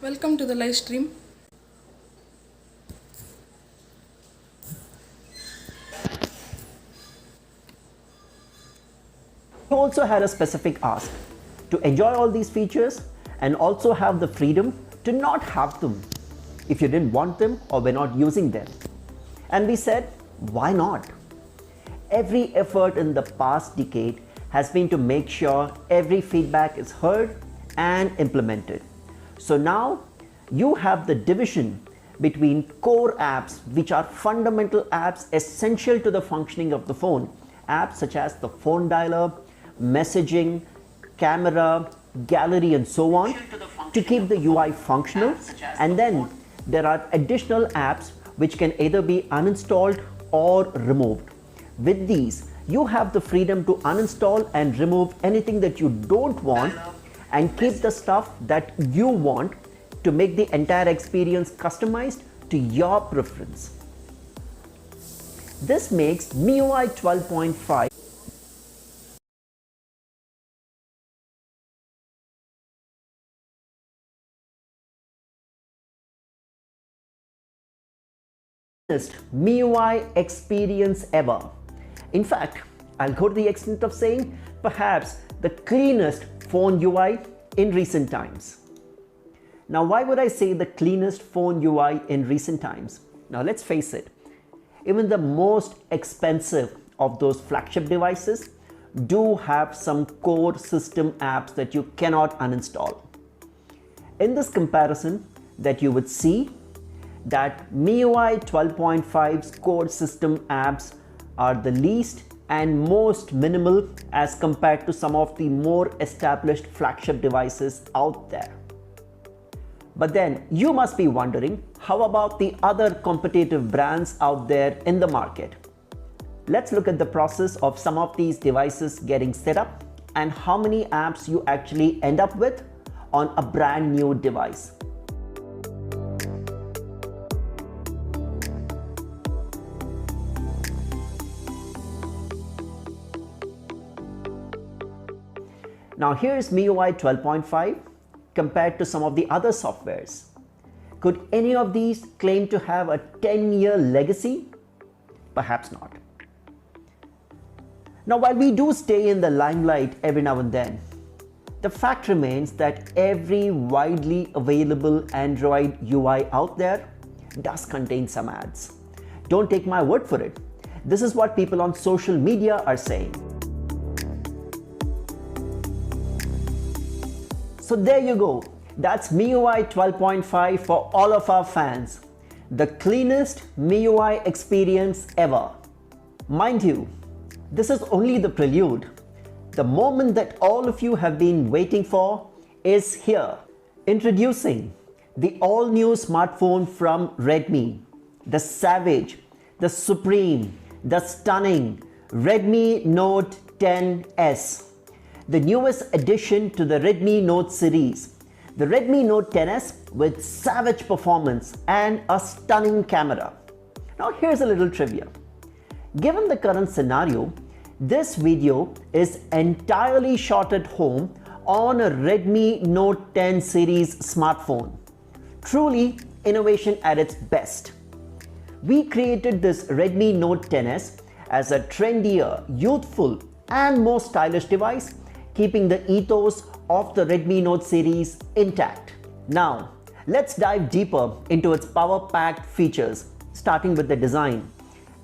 Welcome to the live stream. We also had a specific ask to enjoy all these features and also have the freedom to not have them if you didn't want them or were not using them. And we said, why not? Every effort in the past decade has been to make sure every feedback is heard and implemented. So now you have the division between core apps, which are fundamental apps essential to the functioning of the phone. Apps such as the phone dialer, messaging, camera, gallery, and so on to keep the UI functional. And then there are additional apps which can either be uninstalled or removed. With these, you have the freedom to uninstall and remove anything that you don't want and keep the stuff that you want to make the entire experience customized to your preference. This makes MIUI 12.5 MIUI experience ever. In fact, I'll go to the extent of saying perhaps the cleanest phone UI in recent times. Now, why would I say the cleanest phone UI in recent times? Now, let's face it, even the most expensive of those flagship devices do have some core system apps that you cannot uninstall. In this comparison that you would see that MIUI 12.5's core system apps are the least and most minimal as compared to some of the more established flagship devices out there. But then you must be wondering, how about the other competitive brands out there in the market? Let's look at the process of some of these devices getting set up and how many apps you actually end up with on a brand new device. Now here's MIUI 12.5 compared to some of the other softwares. Could any of these claim to have a 10-year legacy? Perhaps not. Now, while we do stay in the limelight every now and then, the fact remains that every widely available Android UI out there does contain some ads. Don't take my word for it. This is what people on social media are saying. So there you go. That's MIUI 12.5 for all of our fans. The cleanest MIUI experience ever. Mind you, this is only the prelude. The moment that all of you have been waiting for is here. Introducing the all-new smartphone from Redmi, the savage, the supreme, the stunning Redmi Note 10S. The newest addition to the Redmi Note series, the Redmi Note 10S with savage performance and a stunning camera. Now here's a little trivia. Given the current scenario, this video is entirely shot at home on a Redmi Note 10 series smartphone. Truly innovation at its best. We created this Redmi Note 10S as a trendier, youthful and more stylish device, keeping the ethos of the Redmi Note series intact. Now, let's dive deeper into its power-packed features, starting with the design.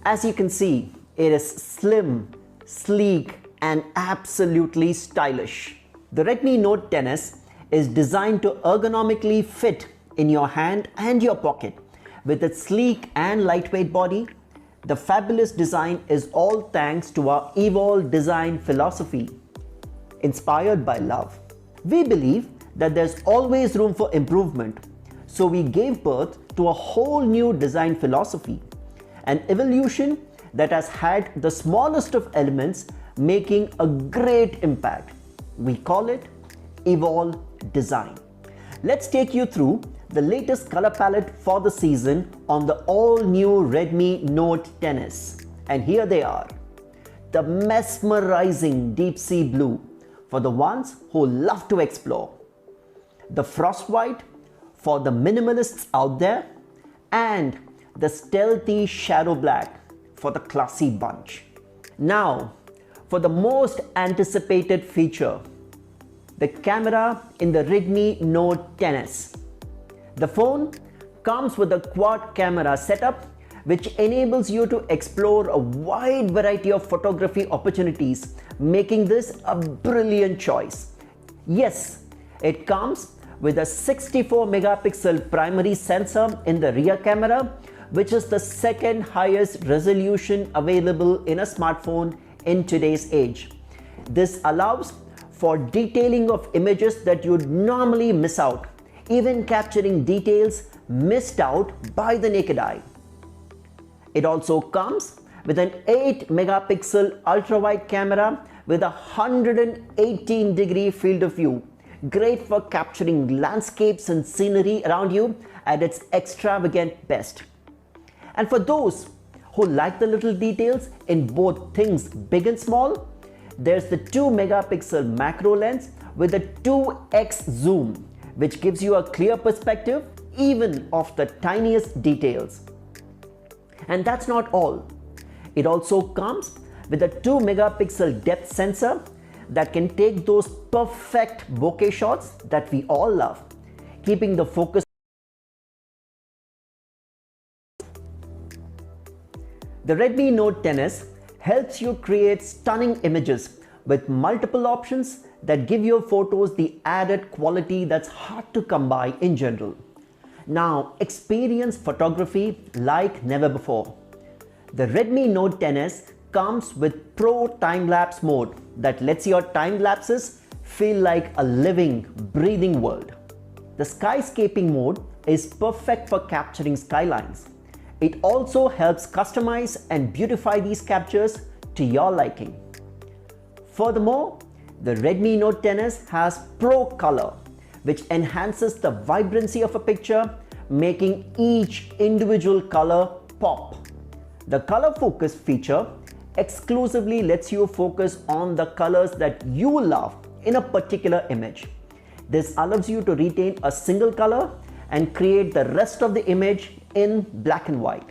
As you can see, it is slim, sleek, and absolutely stylish. The Redmi Note 10S is designed to ergonomically fit in your hand and your pocket. With its sleek and lightweight body, the fabulous design is all thanks to our EVOL design philosophy. Inspired by love. We believe that there's always room for improvement, so we gave birth to a whole new design philosophy, an evolution that has had the smallest of elements making a great impact. We call it EVOL design. Let's take you through the latest color palette for the season on the all-new Redmi Note 10S. And here they are. The mesmerizing deep sea blue, for the ones who love to explore. The frost white for the minimalists out there, and the stealthy shadow black for the classy bunch. Now, for the most anticipated feature, the camera in the Redmi Note 10s. The phone comes with a quad camera setup which enables you to explore a wide variety of photography opportunities, making this a brilliant choice. Yes, it comes with a 64 megapixel primary sensor in the rear camera, which is the second highest resolution available in a smartphone in today's age. This allows for detailing of images that you'd normally miss out, even capturing details missed out by the naked eye. It also comes with an 8 megapixel ultra-wide camera with a 118-degree field of view, great for capturing landscapes and scenery around you at its extravagant best. And for those who like the little details in both things big and small, there's the 2 megapixel macro lens with a 2x zoom, which gives you a clear perspective even of the tiniest details. And that's not all. It also comes with a 2 megapixel depth sensor that can take those perfect bokeh shots that we all love, keeping the focus. The Redmi Note 10s helps you create stunning images with multiple options that give your photos the added quality that's hard to come by in general. Now experience photography like never before. The Redmi Note 10s comes with Pro Time-Lapse mode that lets your time lapses feel like a living, breathing world. The skyscaping mode is perfect for capturing skylines. It also helps customize and beautify these captures to your liking. Furthermore, the Redmi Note 10s has Pro Color, which enhances the vibrancy of a picture, making each individual color pop. The color focus feature exclusively lets you focus on the colors that you love in a particular image. This allows you to retain a single color and create the rest of the image in black and white.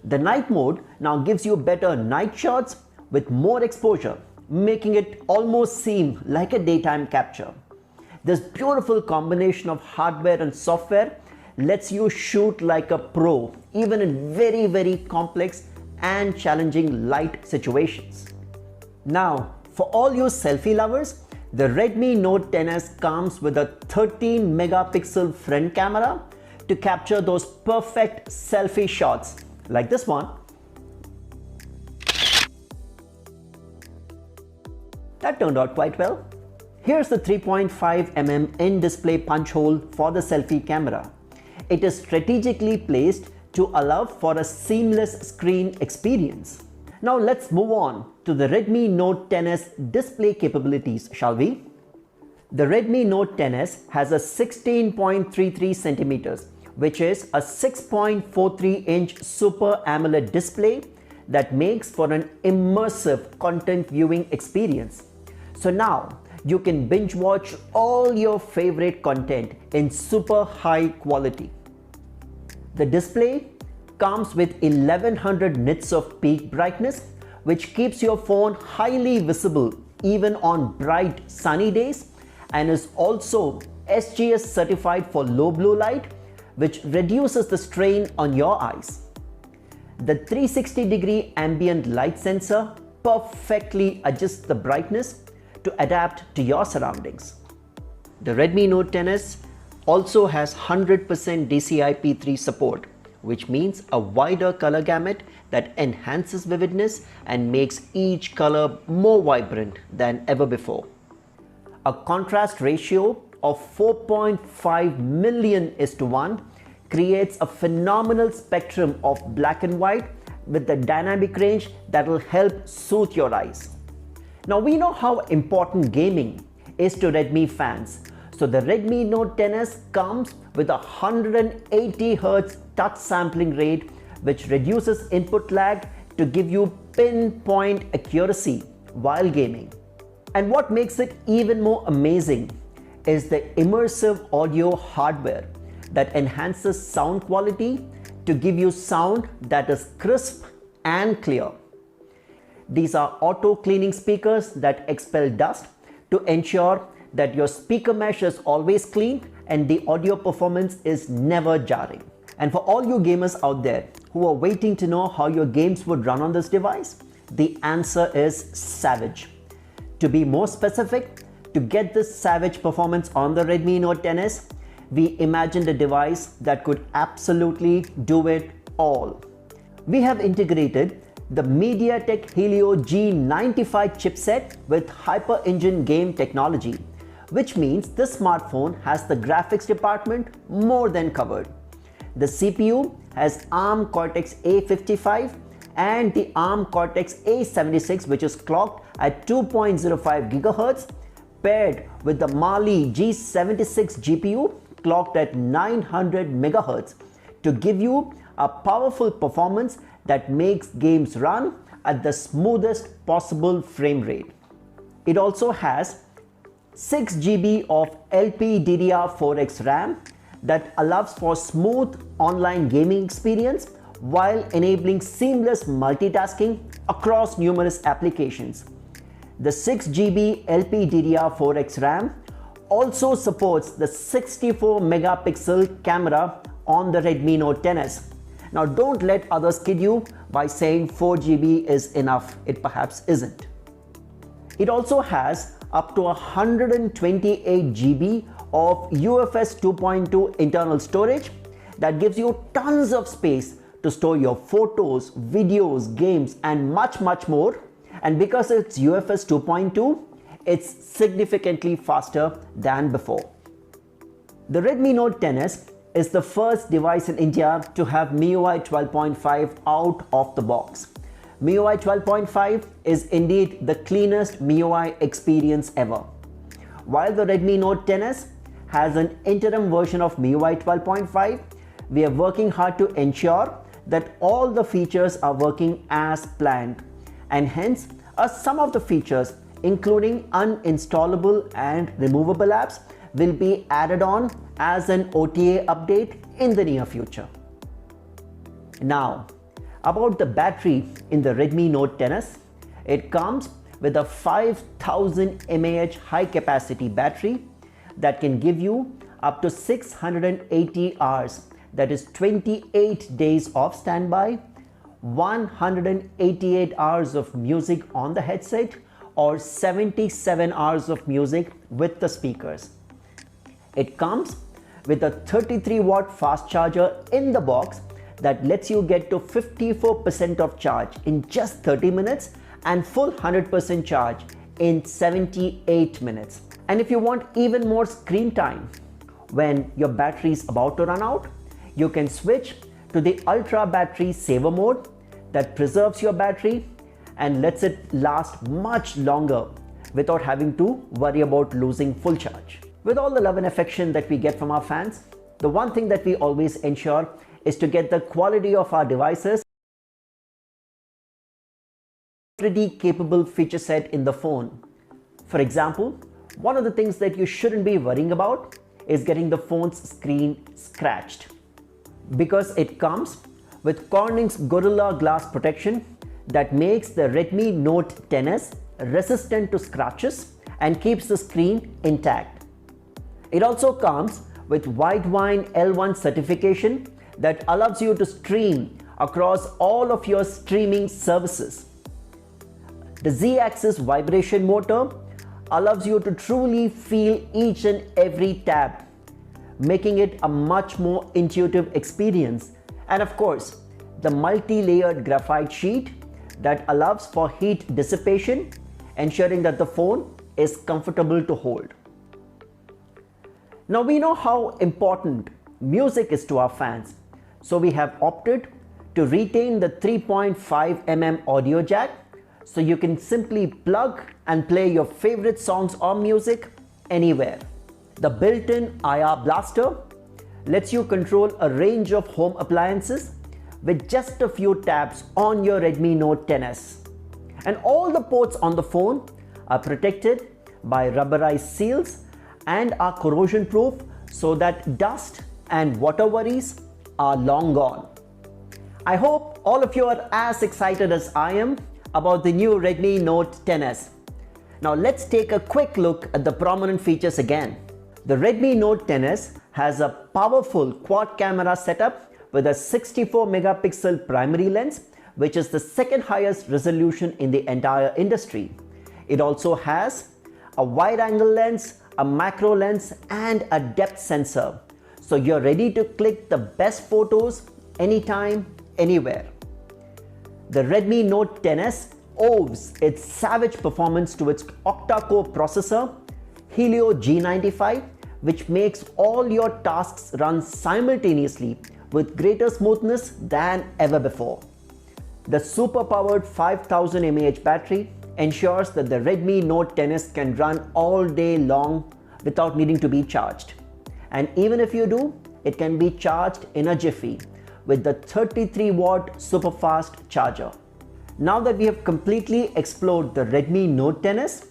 The night mode now gives you better night shots with more exposure, making it almost seem like a daytime capture. This beautiful combination of hardware and software lets you shoot like a pro, even in very complex and challenging light situations. Now, for all you selfie lovers, the Redmi Note 10s comes with a 13 megapixel front camera to capture those perfect selfie shots like this one. That turned out quite well. Here's the 3.5mm in-display punch hole for the selfie camera. It is strategically placed to allow for a seamless screen experience. Now let's move on to the Redmi Note 10s display capabilities, shall we? The Redmi Note 10s has a 16.33 centimeters, which is a 6.43-inch Super AMOLED display that makes for an immersive content viewing experience. So now you can binge watch all your favorite content in super high quality. The display comes with 1100 nits of peak brightness, which keeps your phone highly visible even on bright sunny days, and is also SGS certified for low blue light, which reduces the strain on your eyes. The 360-degree ambient light sensor perfectly adjusts the brightness to adapt to your surroundings. The Redmi Note 10s also has 100% DCI-P3 support, which means a wider color gamut that enhances vividness and makes each color more vibrant than ever before. A contrast ratio of 4.5 million:1 creates a phenomenal spectrum of black and white with the dynamic range that will help soothe your eyes. Now we know how important gaming is to Redmi fans, so the Redmi Note 10s comes with a 180Hz touch sampling rate, which reduces input lag to give you pinpoint accuracy while gaming. And what makes it even more amazing is the immersive audio hardware, that enhances sound quality to give you sound that is crisp and clear. These are auto cleaning speakers that expel dust to ensure that your speaker mesh is always clean and the audio performance is never jarring. And for all you gamers out there who are waiting to know how your games would run on this device, the answer is savage. To be more specific, to get this savage performance on the Redmi Note 10s, we imagined a device that could absolutely do it all. We have integrated the MediaTek Helio G95 chipset with Hyper Engine game technology, which means this smartphone has the graphics department more than covered. The CPU has ARM Cortex-A55 and the ARM Cortex-A76, which is clocked at 2.05 GHz, paired with the Mali G76 GPU clocked at 900 MHz to give you a powerful performance that makes games run at the smoothest possible frame rate. It also has 6 GB of LPDDR4X RAM that allows for smooth online gaming experience while enabling seamless multitasking across numerous applications. The 6 GB LPDDR4X RAM also supports the 64 megapixel camera on the Redmi Note 10s. Now don't let others kid you by saying 4 GB is enough. It perhaps isn't. It also has up to 128 GB of UFS 2.2 internal storage that gives you tons of space to store your photos, videos, games and much more. And because it's UFS 2.2, it's significantly faster than before. The Redmi Note 10s is the first device in India to have MIUI 12.5 out of the box. MIUI 12.5 is indeed the cleanest MIUI experience ever. While the Redmi Note 10s has an interim version of MIUI 12.5, we are working hard to ensure that all the features are working as planned, and hence some of the features, including uninstallable and removable apps, will be added on as an OTA update in the near future. Now, about the battery in the Redmi Note 10s, it comes with a 5000 mAh high capacity battery that can give you up to 680 hours, that is 28 days of standby, 188 hours of music on the headset, or 77 hours of music with the speakers. It comes with a 33 watt fast charger in the box that lets you get to 54% of charge in just 30 minutes and full 100% charge in 78 minutes. And if you want even more screen time when your battery is about to run out, you can switch to the Ultra Battery Saver mode that preserves your battery and lets it last much longer without having to worry about losing full charge. With all the love and affection that we get from our fans, the one thing that we always ensure is to get the quality of our devices, pretty capable feature set in the phone. For example, one of the things that you shouldn't be worrying about is getting the phone's screen scratched, because it comes with Corning's Gorilla Glass protection that makes the Redmi Note 10s resistant to scratches and keeps the screen intact. It also comes with WIDEVINE L1 certification that allows you to stream across all of your streaming services. The Z-axis vibration motor allows you to truly feel each and every tab, making it a much more intuitive experience. And of course, the multi-layered graphite sheet that allows for heat dissipation, ensuring that the phone is comfortable to hold. Now we know how important music is to our fans, so we have opted to retain the 3.5 mm audio jack, so you can simply plug and play your favorite songs or music anywhere. The built-in IR blaster lets you control a range of home appliances with just a few taps on your Redmi Note 10s. And all the ports on the phone are protected by rubberized seals and are corrosion proof, so that dust and water worries are long gone. I hope all of you are as excited as I am about the new Redmi Note 10s. Now let's take a quick look at the prominent features again. The Redmi Note 10s has a powerful quad camera setup with a 64 megapixel primary lens, which is the second highest resolution in the entire industry. It also has a wide angle lens, a macro lens and a depth sensor. So you're ready to click the best photos anytime, anywhere. The Redmi Note 10s owes its savage performance to its octa-core processor, Helio G95, which makes all your tasks run simultaneously with greater smoothness than ever before. The super-powered 5000 mAh battery ensures that the Redmi Note 10s can run all day long without needing to be charged. And even if you do, it can be charged in a jiffy with the 33-watt super-fast charger. Now that we have completely explored the Redmi Note 10s,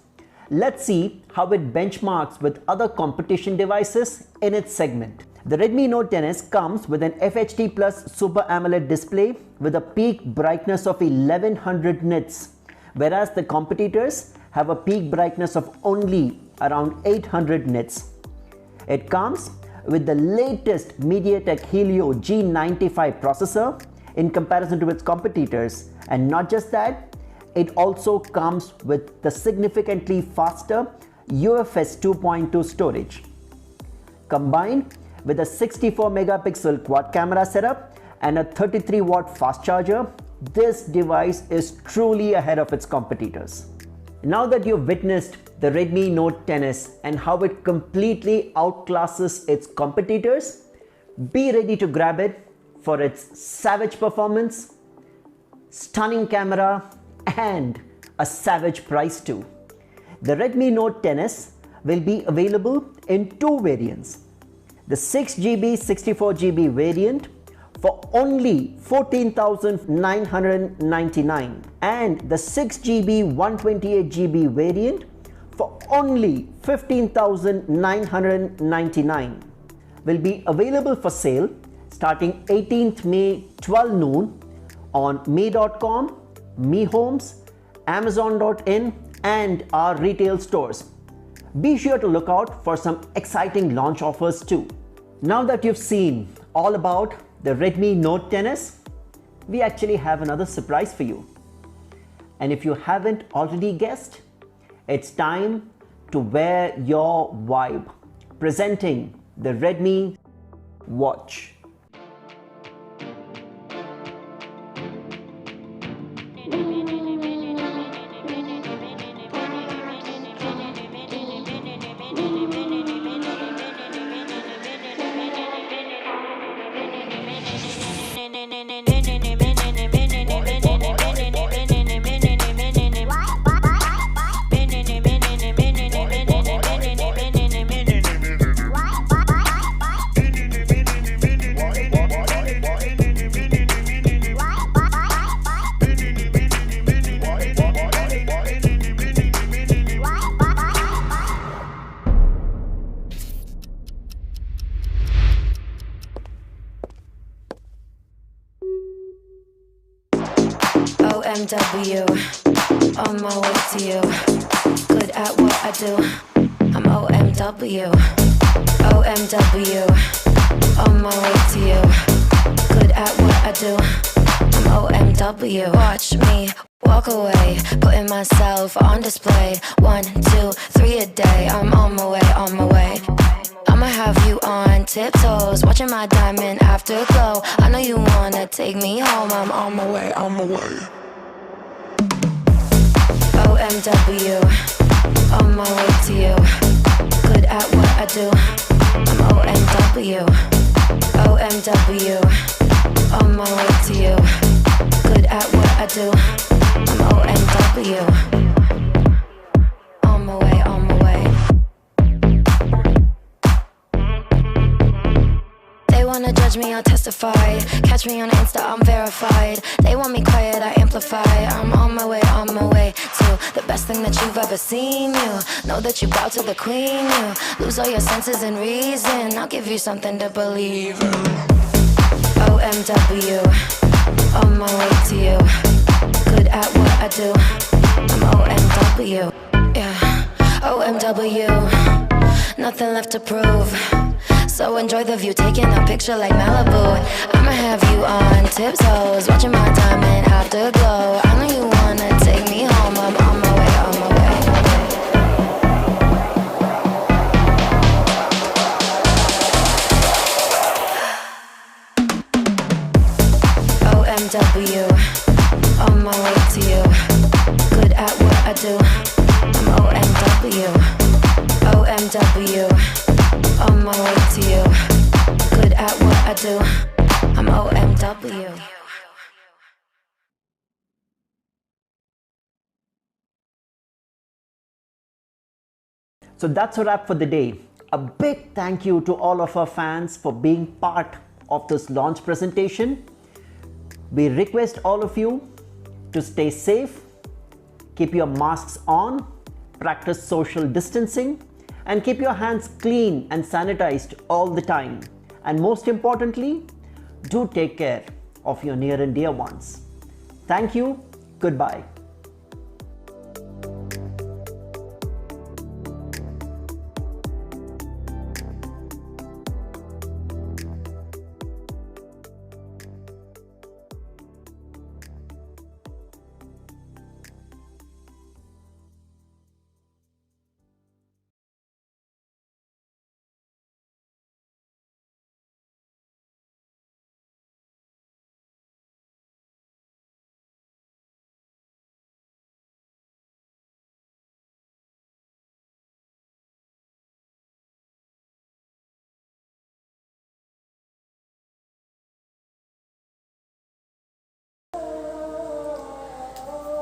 let's see how it benchmarks with other competition devices in its segment. The Redmi Note 10s comes with an FHD Plus Super AMOLED display with a peak brightness of 1100 nits, whereas the competitors have a peak brightness of only around 800 nits. It comes with the latest MediaTek Helio G95 processor in comparison to its competitors, and not just that, it also comes with the significantly faster UFS 2.2 storage. Combined with a 64 megapixel quad camera setup and a 33-watt fast charger, this device is truly ahead of its competitors. Now that you've witnessed the Redmi Note 10s and how it completely outclasses its competitors, be ready to grab it for its savage performance, stunning camera and a savage price too. The Redmi Note 10s will be available in two variants. The 6GB 64GB variant for only 14,999 and the 6GB 128GB variant for only 15,999 will be available for sale starting 18th May 12 noon on May.com, Mi Homes, Amazon.in and our retail stores. Be sure to look out for some exciting launch offers too. Now that you've seen all about the Redmi Note 10s, we actually have another surprise for you. And if you haven't already guessed, it's time to wear your vibe. Presenting the Redmi Watch. OMW, on my way to you. Good at what I do. I'm OMW. OMW, on my way to you. Good at what I do. I'm OMW. Watch me walk away, putting myself on display. 1, 2, 3 a day. I'm on my way, on my way. I'ma have you on tiptoes, watching my diamond afterglow. I know you wanna take me home. I'm on my way, on my way. OMW, on my way to you. Good at what I do. I'm OMW. OMW, on my way to you. Good at what I do. I'm OMW. On my way, on my way. They wanna wanna judge me, I'll testify. Catch me on Insta, I'm verified. They want me quiet, I amplify. I'm on my way to the best thing that you've ever seen. You know that you bow to the queen. You lose all your senses and reason. I'll give you something to believe in. OMW, on my way to you. Good at what I do. I'm OMW, yeah. OMW, nothing left to prove. So enjoy the view, taking a picture like Malibu. I'ma have you on tiptoes, watching my diamond afterglow. I know you wanna take me home. I'm on my way, on my way. OMW, on my way to you. Good at what I do. I'm OMW. OMW, on my way to you. Good at what I do. I'm OMW. So that's a wrap for the day. A big thank you to all of our fans for being part of this launch presentation. We request all of you to stay safe, keep your masks on, practice social distancing, and keep your hands clean and sanitized all the time. And most importantly, do take care of your near and dear ones. Thank you. Goodbye.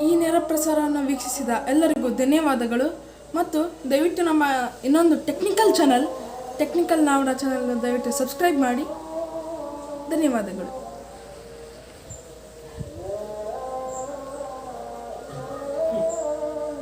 ಈ ನೇರ ಪ್ರಸಾರವನ್ನು ವೀಕ್ಷಿಸಿದ ಎಲ್ಲರಿಗೂ ಧನ್ಯವಾದಗಳು. ಮತ್ತು ದಯವಿಟ್ಟು ನಮ್ಮ ಇನ್ನೊಂದು ಟೆಕ್ನಿಕಲ್ ನಾವಡ ಚಾನಲ್ ದಯವಿಟ್ಟು ಸಬ್ಸ್ಕ್ರೈಬ್ ಮಾಡಿ. ಧನ್ಯವಾದಗಳು.